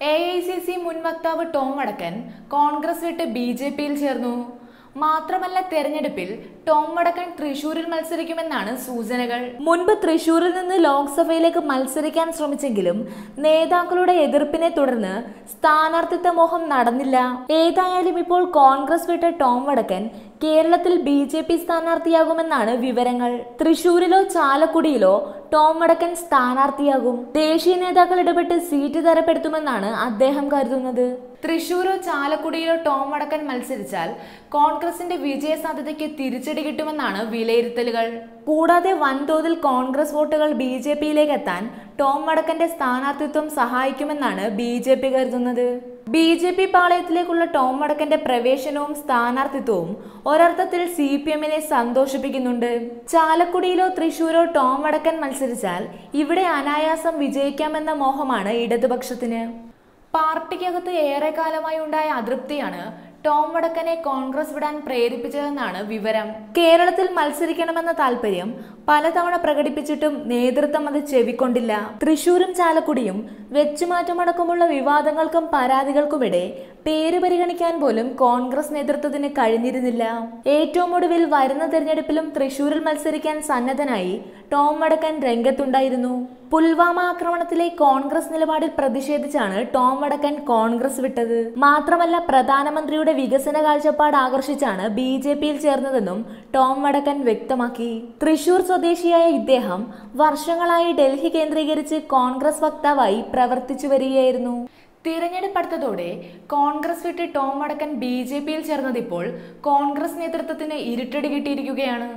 AICC മുൻ വക്താവ് Tom വടക്കൻ കോൺഗ്രസ് വിട്ട് BJPയിൽ ചേർന്നു. മാത്രമല്ല, തെരഞ്ഞെടുപ്പിൽ ടോം വടക്കൻ തൃശൂരിൽ മത്സരിക്കുമെന്നാണ് സൂചനകൾ. മുൻപ് തൃശൂരിൽ നിന്ന് ലോക്സഭയിലേക്ക് മത്സരിക്കാൻ ശ്രമിച്ചെങ്കിലും നേതാക്കളുടെ എതിർപ്പിനെ തുടർന്ന് സ്ഥാനാർത്ഥിത്വ മോഹം നടന്നില്ല. ഏതായാലും ഇപ്പോൾ കോൺഗ്രസ് വിട്ട ടോം വടക്കൻ കേരളത്തിൽ BJP സ്ഥാനാർത്ഥിയാകുമെന്നാണ് വിവരങ്ങൾ. തൃശൂരിലോ ചാലക്കുടിയിലോ ടോം വടക്കൻ സ്ഥാനാർത്ഥിയാകും. ദേശീയ നേതാക്കൾ ഇടപെട്ട് സീറ്റ് തരപ്പെടുത്തുമെന്നാണ് അദ്ദേഹം കരുതുന്നത്. തൃശൂരോ ചാലക്കുടിയിലോ ടോം വടക്കൻ മത്സരിച്ചാൽ കോൺഗ്രസിന്റെ വിജയ സാധ്യതയ്ക്ക് തിരിച്ചടി കിട്ടുമെന്നാണ് വിലയിരുത്തലുകൾ. കൂടാതെ വൻതോതിൽ കോൺഗ്രസ് വോട്ടുകൾ BJPയിലേക്ക് എത്താൻ ടോം വടക്കന്റെ സ്ഥാനാർത്ഥിത്വം സഹായിക്കുമെന്നാണ് BJP കരുതുന്നത്. BJP പാളയത്തിലേക്കുള്ള ടോം വടക്കന്റെ പ്രവേശനവും സ്ഥാനാർത്ഥിത്വവും ഒരർത്ഥത്തിൽ CPMനെ സന്തോഷിപ്പിക്കുന്നുണ്ട്. ചാലക്കുടിയിലോ തൃശൂരോ ടോം വടക്കൻ മത്സരിച്ചാൽ ഇവിടെ അനായാസം വിജയിക്കാമെന്ന മോഹമാണ് ഇടതുപക്ഷത്തിന്. പാർട്ടിക്കകത്ത് ഏറെക്കാലമായി ഉണ്ടായ അതൃപ്തിയാണ് ടോം വടക്കനെ കോൺഗ്രസ് വിടാൻ പ്രേരിപ്പിച്ചതെന്നാണ് വിവരം. കേരളത്തിൽ മത്സരിക്കണമെന്ന താല്പര്യം പലതവണ പ്രകടിപ്പിച്ചിട്ടും നേതൃത്വം അത് ചെവിക്കൊണ്ടില്ല. തൃശൂരും ചാലക്കുടിയും വെച്ചുമാറ്റമടക്കമുള്ള വിവാദങ്ങൾക്കും പരാതികൾക്കുമിടെ പേര് പരിഗണിക്കാൻ പോലും കോൺഗ്രസ് നേതൃത്വത്തിന് കഴിഞ്ഞിരുന്നില്ല. ഏറ്റവും ഒടുവിൽ വരുന്ന തെരഞ്ഞെടുപ്പിലും തൃശൂരിൽ മത്സരിക്കാൻ സന്നദ്ധനായി ടോം വടക്കൻ രംഗത്തുണ്ടായിരുന്നു. പുൽവാമ ആക്രമണത്തിലെ കോൺഗ്രസ് നിലപാടിൽ പ്രതിഷേധിച്ചാണ് ടോം വടക്കൻ കോൺഗ്രസ് വിട്ടത്. മാത്രമല്ല, പ്രധാനമന്ത്രിയുടെ വികസന കാഴ്ചപ്പാട് ആകർഷിച്ചാണ് BJPയിൽ ചേർന്നതെന്നും ടോം വടക്കൻ വ്യക്തമാക്കി. തൃശൂർ സ്വദേശിയായ ഇദ്ദേഹം വർഷങ്ങളായി ഡൽഹി കേന്ദ്രീകരിച്ച് കോൺഗ്രസ് വക്താവായി പ്രവർത്തിച്ചു വരികയായിരുന്നു. തിരഞ്ഞെടുപ്പ് അടുത്തതോടെ കോൺഗ്രസ് വിട്ട് ടോം വടക്കൻ BJPയിൽ ചേർന്നതിപ്പോൾ കോൺഗ്രസ് നേതൃത്വത്തിന് ഇരുട്ടടി കിട്ടിയിരിക്കുകയാണ്.